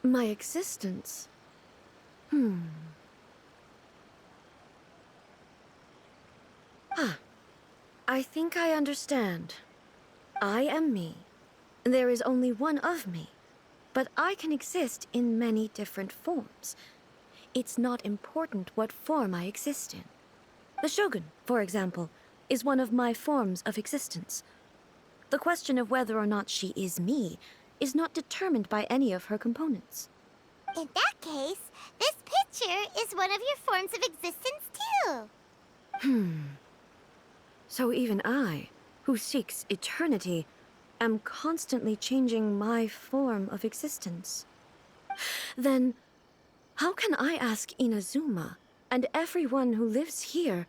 My existence? I think I understand. I am me. There is only one of me, but I can exist in many different forms. It's not important what form I exist in. The Shogun, for example, is one of my forms of existence. The question of whether or not she is me is not determined by any of her components. In that case, this picture is one of your forms of existence too. So even I, who seeks eternity, am constantly changing my form of existence. Then, how can I ask Inazuma and everyone who lives here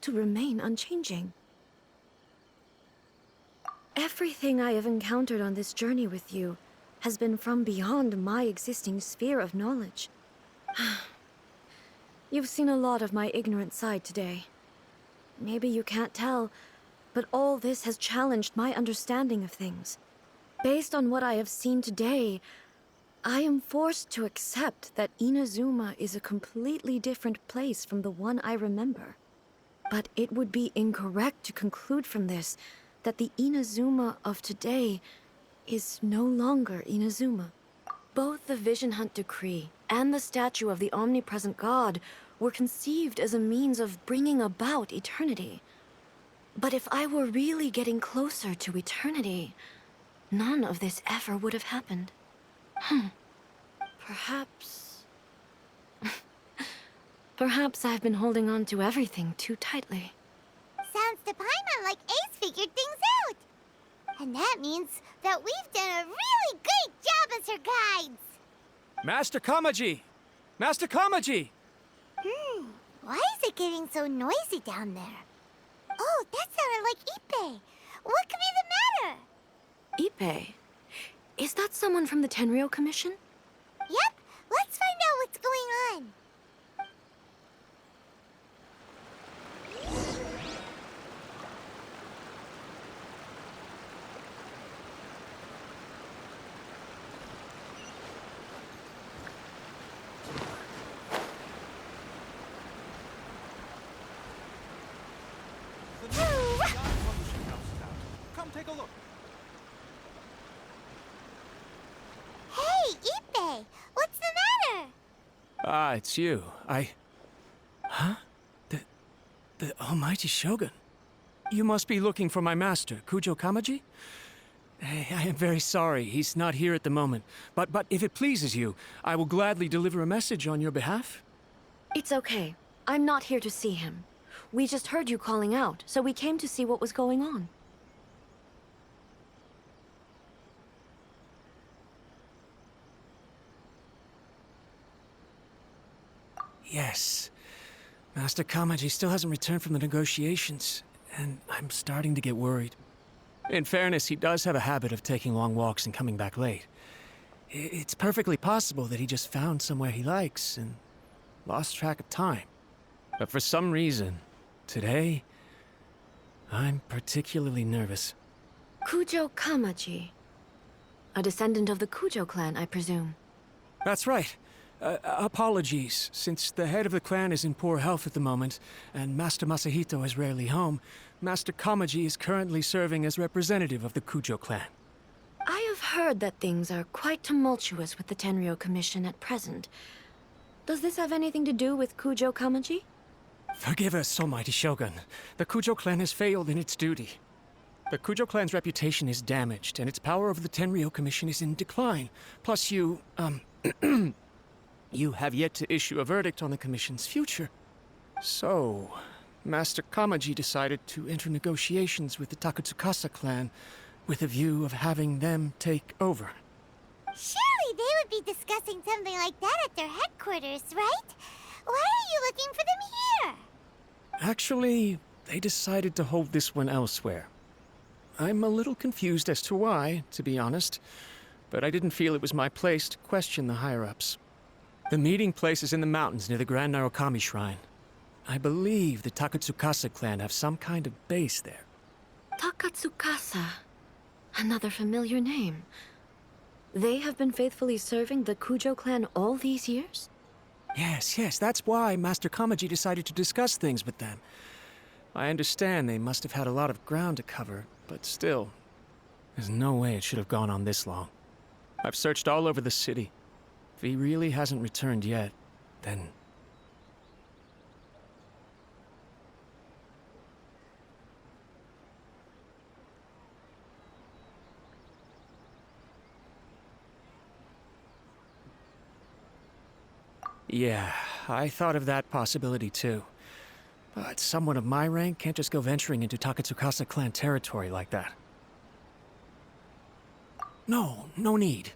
to remain unchanging? Everything I have encountered on this journey with you has been from beyond my existing sphere of knowledge. You've seen a lot of my ignorant side today. Maybe you can't tell, but all this has challenged my understanding of things. Based on what I have seen today, I am forced to accept that Inazuma is a completely different place from the one I remember. But it would be incorrect to conclude from this that the Inazuma of today is no longer Inazuma. Both the Vision Hunt Decree and the statue of the omnipresent God were conceived as a means of bringing about eternity. But if I were really getting closer to eternity, none of this ever would have happened. Perhaps... Perhaps I've been holding on to everything too tightly. Sounds to Paimon like Ace figured things out. And that means that we've done a really great job as her guides. Master Kamaji! Master Kamaji! Why is it getting so noisy down there? Oh, that sounded like Ippei. What could be the matter? Ippei? Is that someone from the Tenryou Commission? Yep, let's find out what's going on. Come take a look. Hey, Ippei, what's the matter? Ah, it's you. Huh? The almighty Shogun. You must be looking for my master, Kujo Kamaji? I am very sorry, he's not here at the moment. But if it pleases you, I will gladly deliver a message on your behalf. It's okay. I'm not here to see him. We just heard you calling out, so we came to see what was going on. Yes. Master Kamaji still hasn't returned from the negotiations, and I'm starting to get worried. In fairness, he does have a habit of taking long walks and coming back late. It's perfectly possible that he just found somewhere he likes and lost track of time. But for some reason, today, I'm particularly nervous. Kujo Kamaji. A descendant of the Kujo clan, I presume. That's right. Apologies, since the head of the clan is in poor health at the moment, and Master Masahito is rarely home, Master Kamaji is currently serving as representative of the Kujo clan. I have heard that things are quite tumultuous with the Tenryou Commission at present. Does this have anything to do with Kujo Kamaji? Forgive us, almighty Shogun. The Kujo clan has failed in its duty. The Kujo clan's reputation is damaged, and its power over the Tenryou Commission is in decline. Plus you have yet to issue a verdict on the Commission's future. So, Master Kamaji decided to enter negotiations with the Takatsukasa clan with a view of having them take over. Surely they would be discussing something like that at their headquarters, right? Why are you looking for them here? Actually, they decided to hold this one elsewhere. I'm a little confused as to why, to be honest, but I didn't feel it was my place to question the higher-ups. The meeting place is in the mountains near the Grand Narukami Shrine. I believe the Takatsukasa clan have some kind of base there. Takatsukasa. Another familiar name. They have been faithfully serving the Kujo clan all these years? Yes, that's why Master Kamaji decided to discuss things with them. I understand they must have had a lot of ground to cover, but still, there's no way it should have gone on this long. I've searched all over the city. If he really hasn't returned yet, then... Yeah, I thought of that possibility too. But someone of my rank can't just go venturing into Takatsukasa clan territory like that. No need.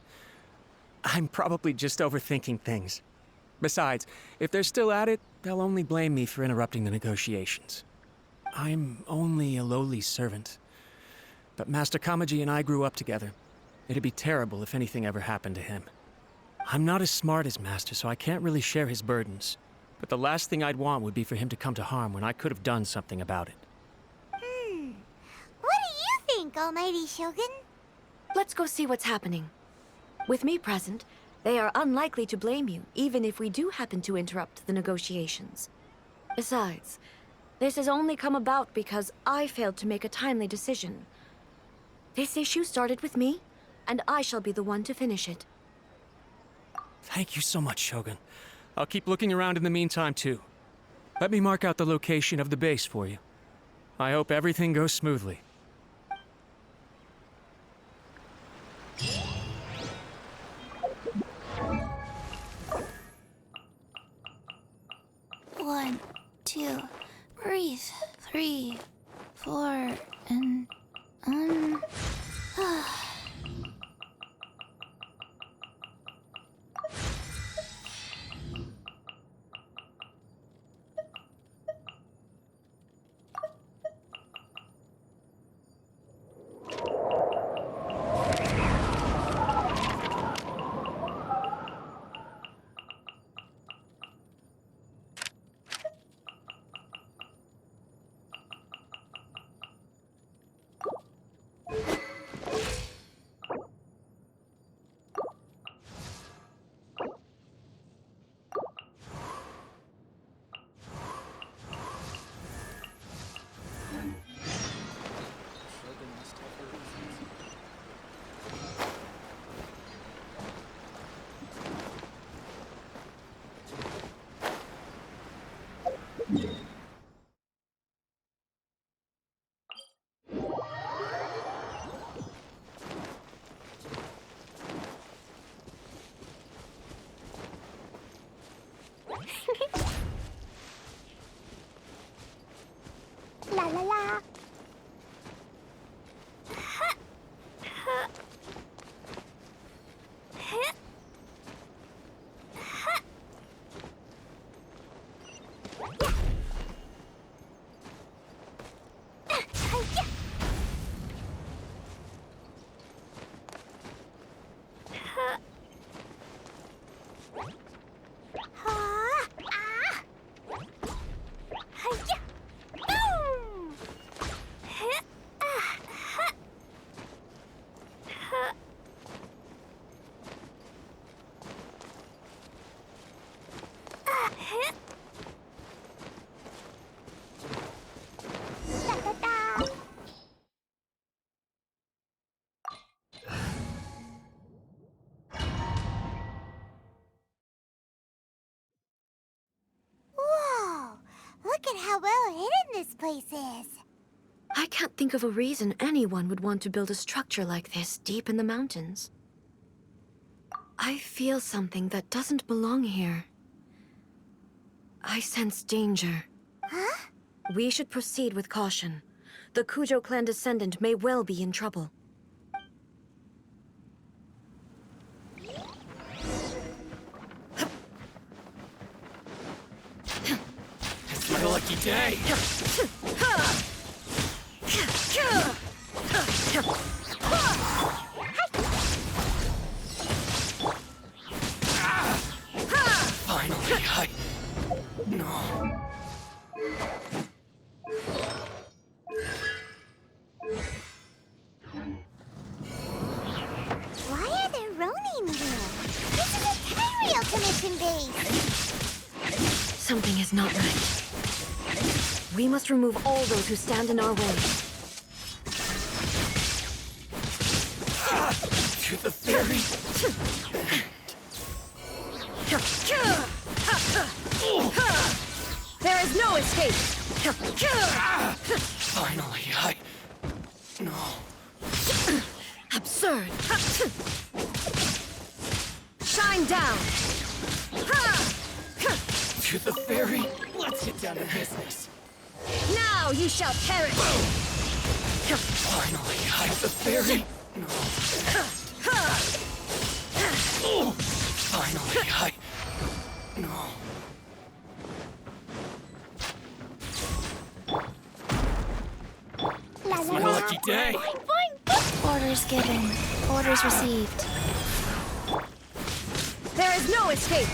I'm probably just overthinking things. Besides, if they're still at it, they'll only blame me for interrupting the negotiations. I'm only a lowly servant. But Master Kamaji and I grew up together. It'd be terrible if anything ever happened to him. I'm not as smart as Master, so I can't really share his burdens. But the last thing I'd want would be for him to come to harm when I could have done something about it. What do you think, Almighty Shogun? Let's go see what's happening. With me present, they are unlikely to blame you, even if we do happen to interrupt the negotiations. Besides, this has only come about because I failed to make a timely decision. This issue started with me, and I shall be the one to finish it. Thank you so much, Shogun. I'll keep looking around in the meantime, too. Let me mark out the location of the base for you. I hope everything goes smoothly. One, two, breathe. 3, 4, and la la la. Whoa! Look at how well hidden this place is. I can't think of a reason anyone would want to build a structure like this deep in the mountains. I feel something that doesn't belong here. I sense danger. Huh? We should proceed with caution. The Kujo clan descendant may well be in trouble. It's my lucky day! Finally, No. Why are there ruins commission base. Something is not right. We must remove all those who stand in our way. To the ferry. There is no escape! Finally, No. Absurd! Shine down! To the ferry. Let's get down to business. Now you shall perish! Finally, the ferry. No. Finally, No. It's my lucky day. Boing, boing, boing. Orders given. Orders received. There is no escape!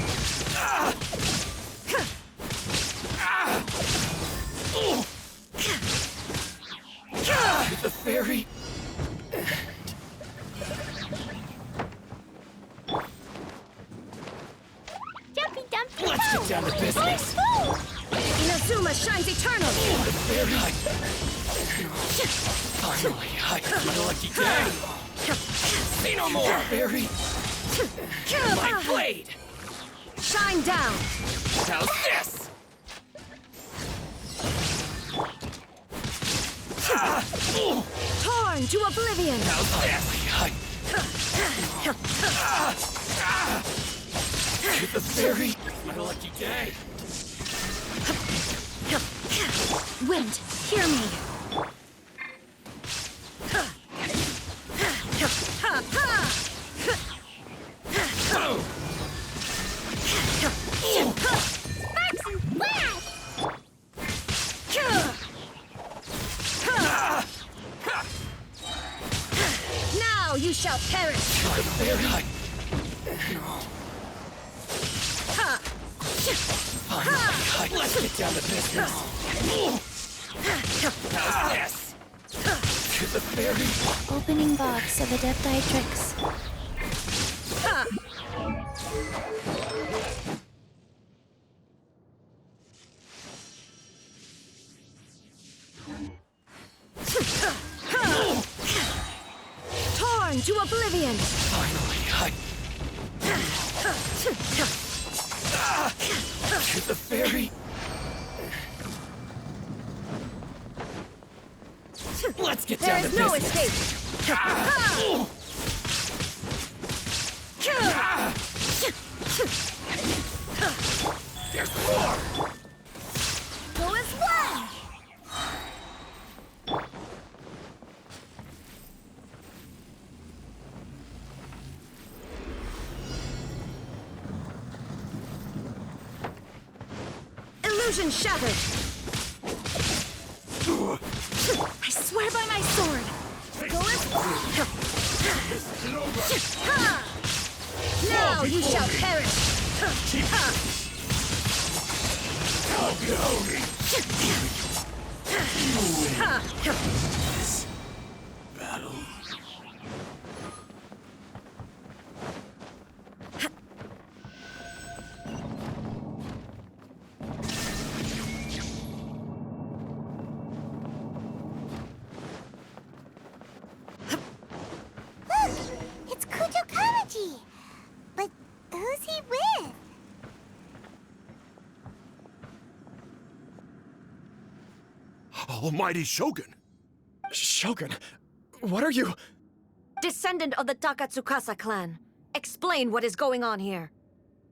To the ferry. Jumpy dumpy Let's get down to business. Inazuma shines eternal! The ferry. Finally, it's my lucky day. Say no more, ferry. My blade. Shine down! How's this? Torn to oblivion! How's this? To the ferry. My lucky day. Wind, hear me! Now you shall perish! Finally, let's get down to business. How's this? To the ferry. Opening box of Adepti Tricks. Torn to oblivion! Finally, to the ferry. Let's get There down to is no business. escape! There's more. Go as one. Illusion shattered! I swear by my sword! Go as one. Now you shall perish! Battle. Look, it's Kujo Kamaji. But who's he with? Almighty Shogun! Shogun, what are you? Descendant of the Takatsukasa clan. Explain what is going on here.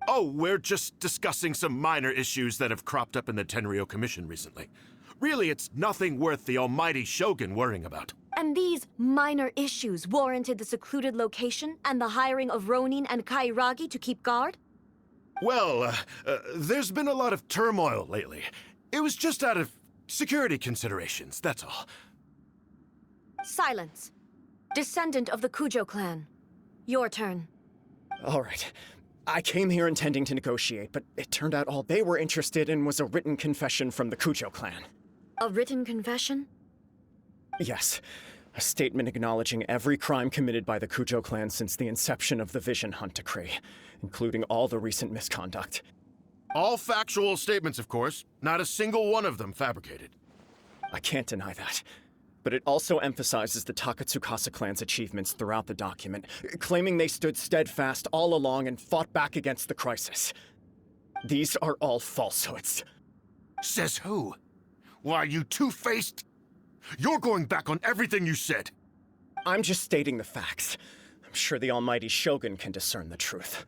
Oh, we're just discussing some minor issues that have cropped up in the Tenryou Commission recently. Really, it's nothing worth the Almighty Shogun worrying about. And these minor issues warranted the secluded location and the hiring of Ronin and Kairagi to keep guard? Well, there's been a lot of turmoil lately. It was just out of security considerations, that's all. Silence. Descendant of the Kujo clan. Your turn. All right. I came here intending to negotiate, but it turned out all they were interested in was a written confession from the Kujo clan. A written confession? Yes. A statement acknowledging every crime committed by the Kujo clan since the inception of the Vision Hunt Decree, including all the recent misconduct. All factual statements, of course. Not a single one of them fabricated. I can't deny that. But it also emphasizes the Takatsukasa clan's achievements throughout the document, claiming they stood steadfast all along and fought back against the crisis. These are all falsehoods. Says who? Why, you two-faced... You're going back on everything you said. I'm just stating the facts. I'm sure the almighty Shogun can discern the truth.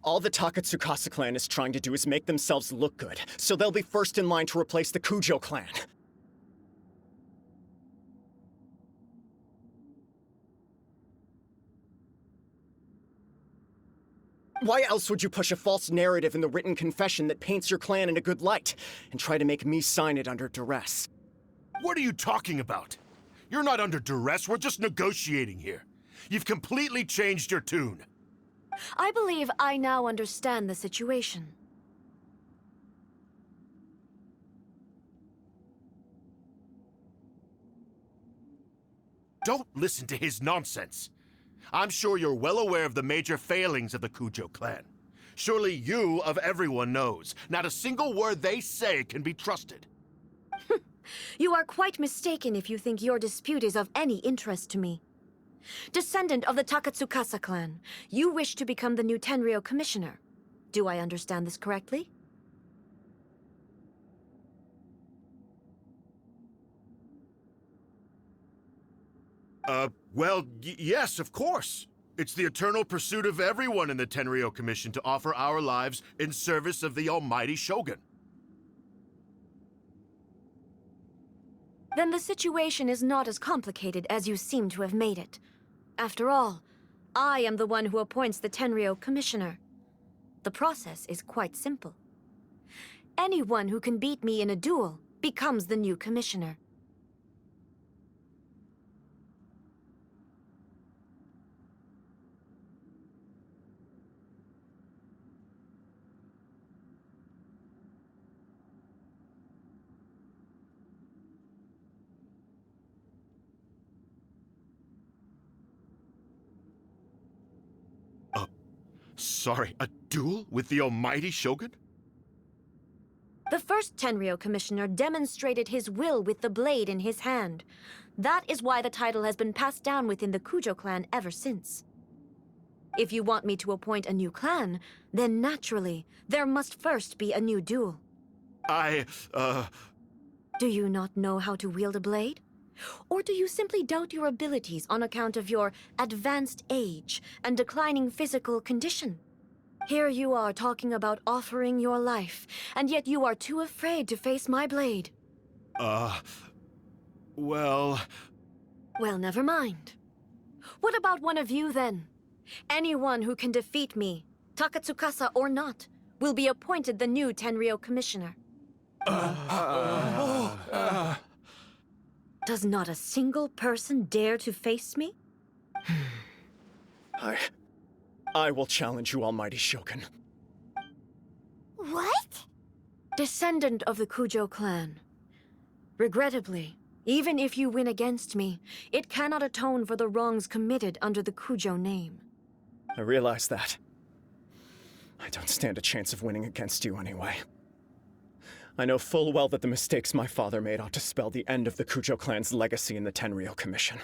All the Takatsukasa clan is trying to do is make themselves look good, so they'll be first in line to replace the Kujo clan. Why else would you push a false narrative in the written confession that paints your clan in a good light, and try to make me sign it under duress? What are you talking about? You're not under duress, we're just negotiating here. You've completely changed your tune. I believe I now understand the situation. Don't listen to his nonsense. I'm sure you're well aware of the major failings of the Kujo clan. Surely you, of everyone, knows. Not a single word they say can be trusted. You are quite mistaken if you think your dispute is of any interest to me. Descendant of the Takatsukasa clan, you wish to become the new Tenryou commissioner. Do I understand this correctly? Well, yes, of course. It's the eternal pursuit of everyone in the Tenryou Commission to offer our lives in service of the almighty Shogun. Then the situation is not as complicated as you seem to have made it. After all, I am the one who appoints the Tenryou commissioner. The process is quite simple. Anyone who can beat me in a duel becomes the new commissioner. Sorry, a duel with the almighty Shogun? The first Tenryou commissioner demonstrated his will with the blade in his hand. That is why the title has been passed down within the Kujo clan ever since. If you want me to appoint a new clan, then naturally, there must first be a new duel. Do you not know how to wield a blade? Or do you simply doubt your abilities on account of your advanced age and declining physical condition? Here you are talking about offering your life, and yet you are too afraid to face my blade. Well, never mind. What about one of you, then? Anyone who can defeat me, Takatsukasa or not, will be appointed the new Tenryou commissioner. Does not a single person dare to face me? I will challenge you, almighty Shogun. What? Descendant of the Kujo clan. Regrettably, even if you win against me, it cannot atone for the wrongs committed under the Kujo name. I realize that. I don't stand a chance of winning against you anyway. I know full well that the mistakes my father made ought to spell the end of the Kujo clan's legacy in the Tenryou Commission.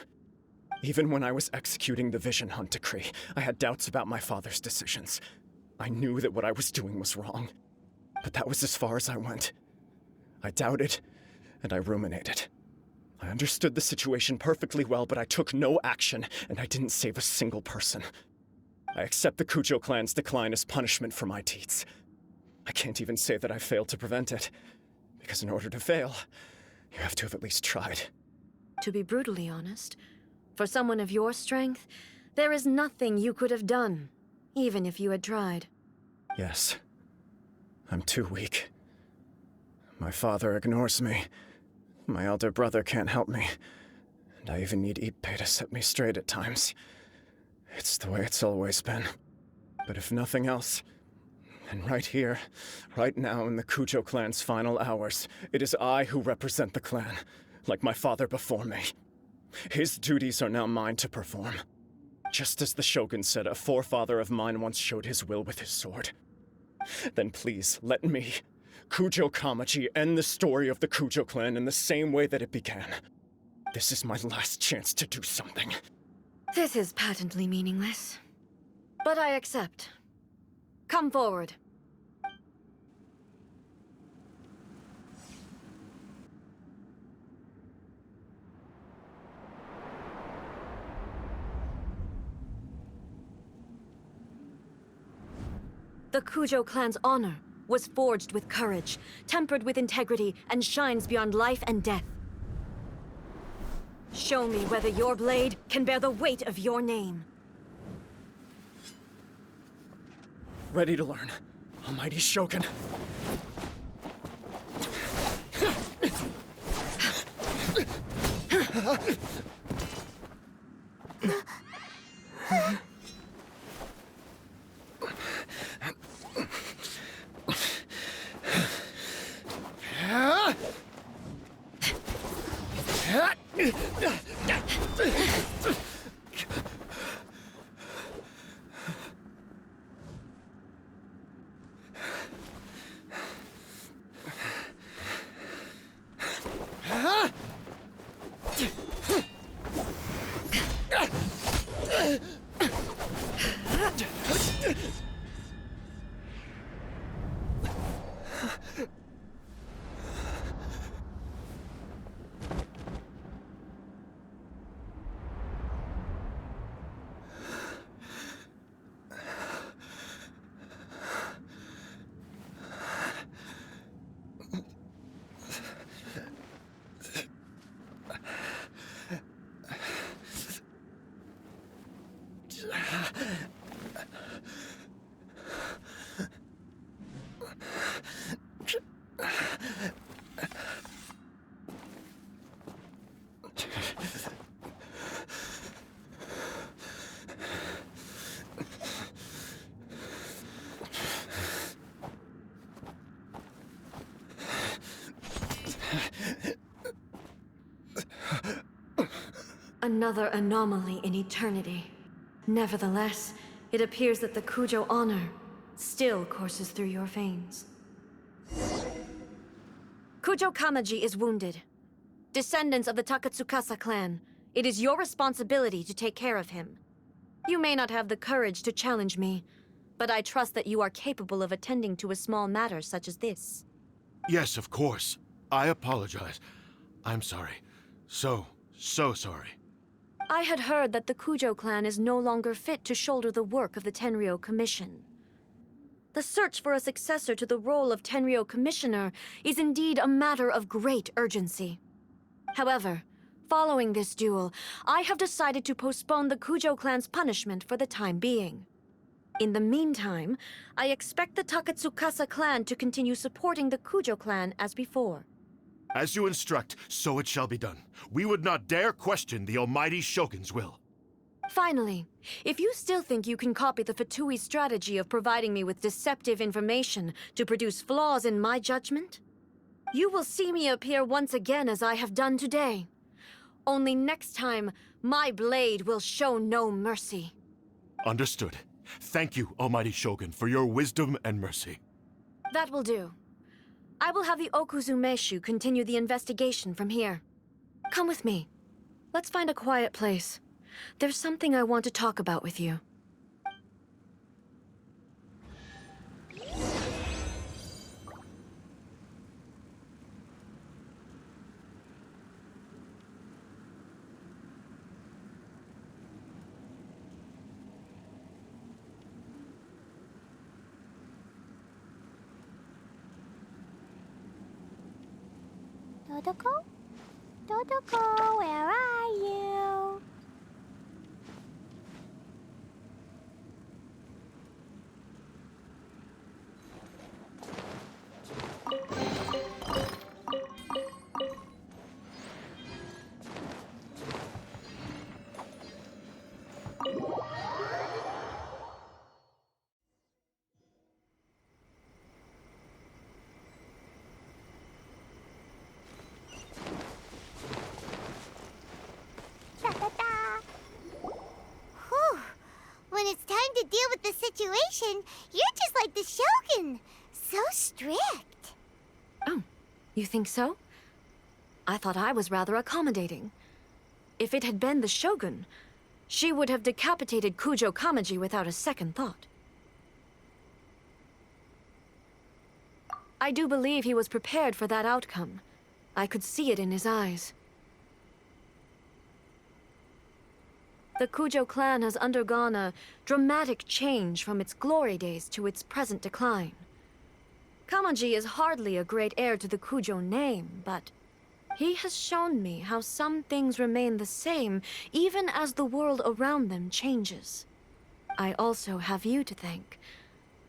Even when I was executing the Vision Hunt Decree, I had doubts about my father's decisions. I knew that what I was doing was wrong, but that was as far as I went. I doubted, and I ruminated. I understood the situation perfectly well, but I took no action, and I didn't save a single person. I accept the Kujo clan's decline as punishment for my deeds. I can't even say that I failed to prevent it, because in order to fail, you have to have at least tried. To be brutally honest, for someone of your strength, there is nothing you could have done, even if you had tried. Yes. I'm too weak. My father ignores me. My elder brother can't help me. And I even need Ippei to set me straight at times. It's the way it's always been. But if nothing else, and right here, right now in the Kujo clan's final hours, it is I who represent the clan, like my father before me. His duties are now mine to perform. Just as the Shogun said, a forefather of mine once showed his will with his sword. Then please, let me, Kujo Kamaji, end the story of the Kujo clan in the same way that it began. This is my last chance to do something. This is patently meaningless. But I accept. Come forward. The Kujo clan's honor was forged with courage, tempered with integrity, and shines beyond life and death. Show me whether your blade can bear the weight of your name. Ready to learn, Almighty Shogun. Another anomaly in eternity. Nevertheless, it appears that the Kujo honor still courses through your veins. Kujo Kamaji is wounded. Descendants of the Takatsukasa clan, it is your responsibility to take care of him. You may not have the courage to challenge me, but I trust that you are capable of attending to a small matter such as this. Yes, of course. I apologize. I'm sorry. So sorry. I had heard that the Kujo clan is no longer fit to shoulder the work of the Tenryou Commission. The search for a successor to the role of Tenryou Commissioner is indeed a matter of great urgency. However, following this duel, I have decided to postpone the Kujo clan's punishment for the time being. In the meantime, I expect the Takatsukasa clan to continue supporting the Kujo clan as before. As you instruct, so it shall be done. We would not dare question the Almighty Shogun's will. Finally, if you still think you can copy the Fatui strategy of providing me with deceptive information to produce flaws in my judgment, you will see me appear once again as I have done today. Only next time, my blade will show no mercy. Understood. Thank you, Almighty Shogun, for your wisdom and mercy. That will do. I will have the Okuzumeshu continue the investigation from here. Come with me. Let's find a quiet place. There's something I want to talk about with you. Dodoko? Dodoko, where are you? trying to deal with the situation, you're just like the Shogun. So strict. Oh, you think so? I thought I was rather accommodating. If it had been the Shogun, she would have decapitated Kujo Kamaji without a second thought. I do believe he was prepared for that outcome. I could see it in his eyes. The Kujo clan has undergone a dramatic change from its glory days to its present decline. Kamaji is hardly a great heir to the Kujo name, but he has shown me how some things remain the same even as the world around them changes. I also have you to thank.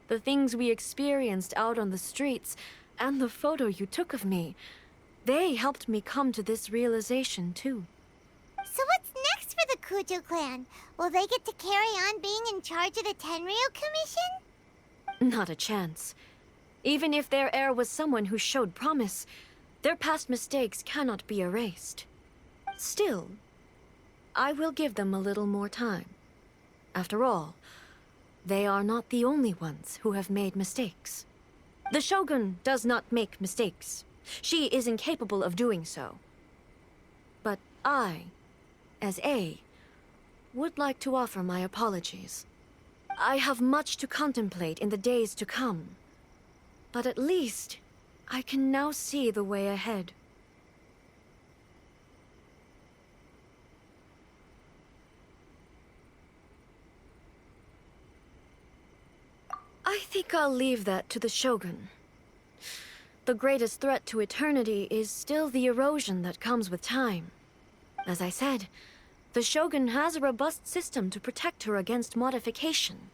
The things we experienced out on the streets, and the photo you took of me, they helped me come to this realization too. So what's next for the Kujo clan? Will they get to carry on being in charge of the Tenryo Commission? Not a chance. Even if their heir was someone who showed promise, their past mistakes cannot be erased. Still, I will give them a little more time. After all, they are not the only ones who have made mistakes. The Shogun does not make mistakes. She is incapable of doing so. But I, as A, would like to offer my apologies. I have much to contemplate in the days to come. But at least, I can now see the way ahead. I think I'll leave that to the Shogun. The greatest threat to eternity is still the erosion that comes with time. As I said, the Shogun has a robust system to protect her against modification.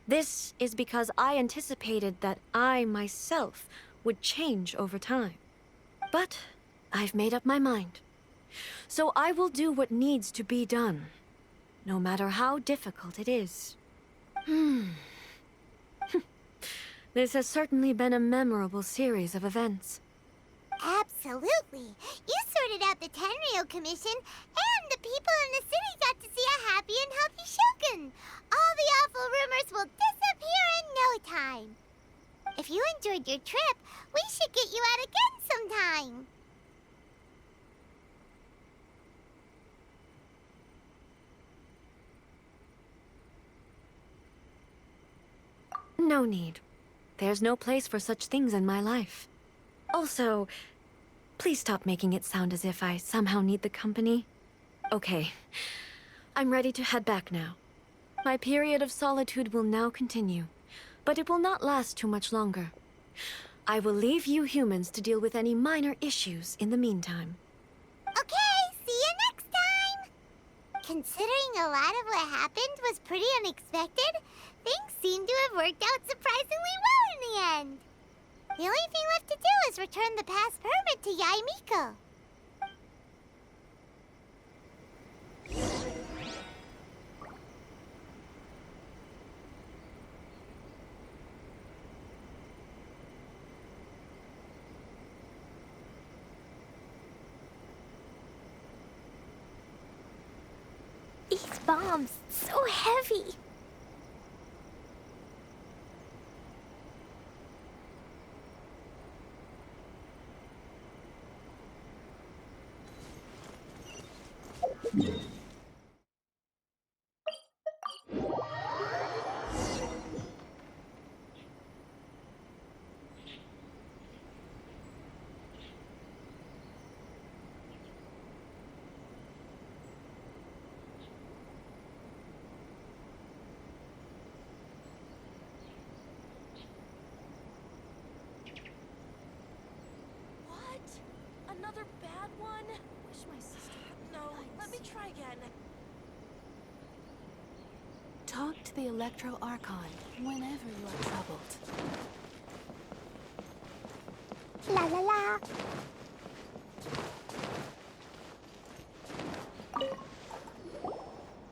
This is because I anticipated that I myself would change over time. But I've made up my mind. So I will do what needs to be done, no matter how difficult it is. This has certainly been a memorable series of events. Absolutely. You sorted out the Tenryo Commission, and the people in the city got to see a happy and healthy Shogun. All the awful rumors will disappear in no time. If you enjoyed your trip, we should get you out again sometime. No need. There's no place for such things in my life. Also, please stop making it sound as if I somehow need the company. Okay, I'm ready to head back now. My period of solitude will now continue, but it will not last too much longer. I will leave you humans to deal with any minor issues in the meantime. Okay, see you next time! Considering a lot of what happened was pretty unexpected, things seem to have worked out surprisingly well in the end. The only thing left to do is return the past permit to Yaimiko. These bombs, so heavy. Another bad one? Wish my sister had known. Let me try again. Talk to the Electro Archon whenever you are troubled. La la la.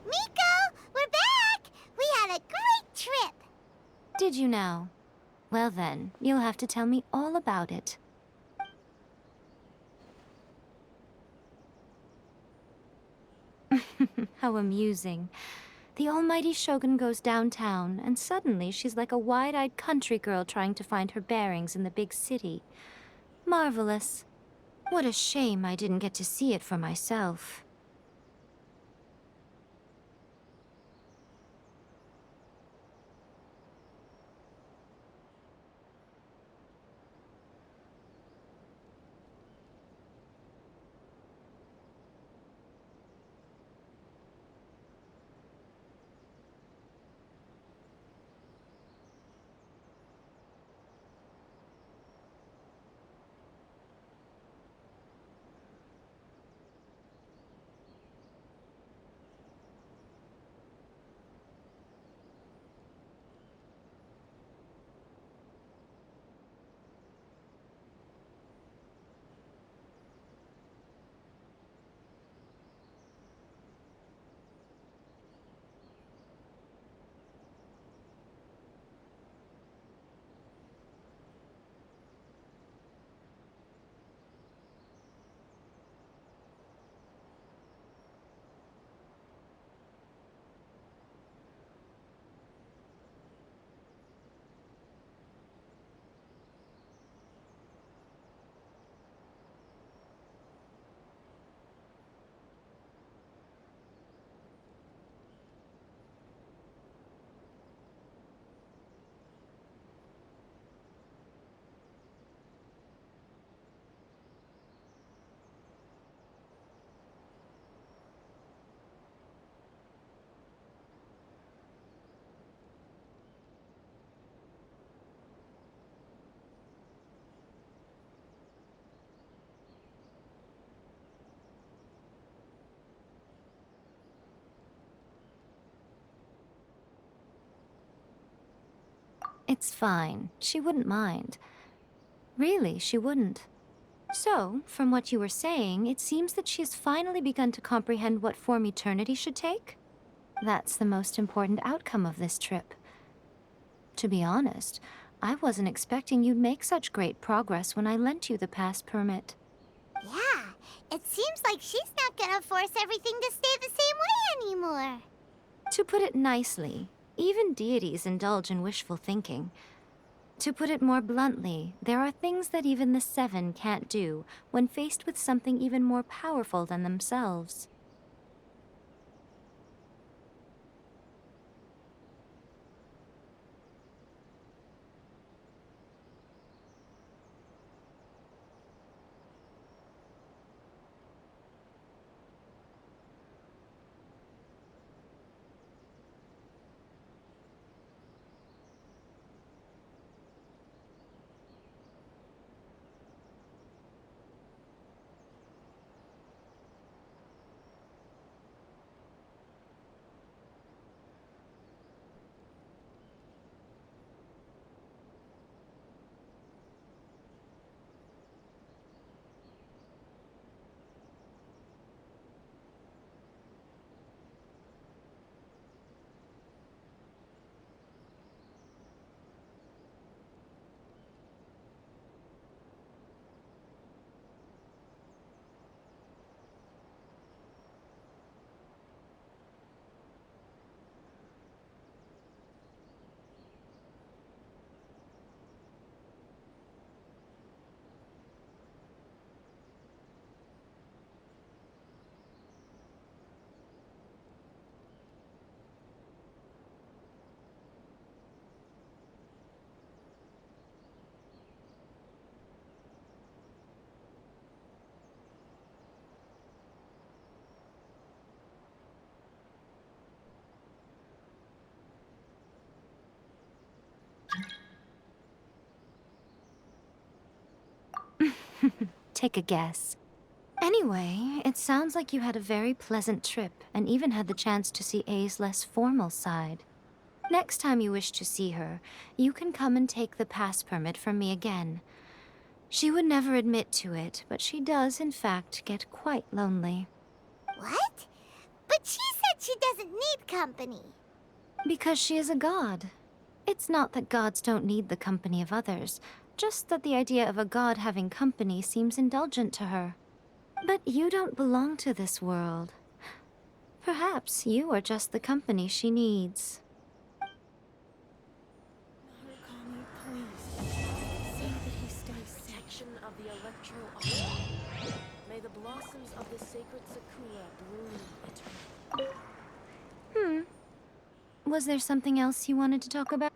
Miko, we're back! We had a great trip! Did you now? Well then, you'll have to tell me all about it. How amusing. The almighty Shogun goes downtown, and suddenly she's like a wide-eyed country girl trying to find her bearings in the big city. Marvelous. What a shame I didn't get to see it for myself. It's fine. She wouldn't mind. Really, she wouldn't. So, from what you were saying, it seems that she has finally begun to comprehend what form eternity should take? That's the most important outcome of this trip. To be honest, I wasn't expecting you'd make such great progress when I lent you the pass permit. Yeah, it seems like she's not gonna force everything to stay the same way anymore. To put it nicely, even deities indulge in wishful thinking. To put it more bluntly, there are things that even the Seven can't do when faced with something even more powerful than themselves. Take a guess. Anyway, it sounds like you had a very pleasant trip and even had the chance to see A's less formal side. Next time you wish to see her, you can come and take the pass permit from me again. She would never admit to it, but she does, in fact, get quite lonely. What? But she said she doesn't need company. Because she is a god. It's not that gods don't need the company of others, just that the idea of a god having company seems indulgent to her. But you don't belong to this world. Perhaps you are just the company she needs. Narukami, please. Say that he stays protection of the Electro Arc. May the blossoms of the sacred Sakura bloom eternally. Was there something else you wanted to talk about?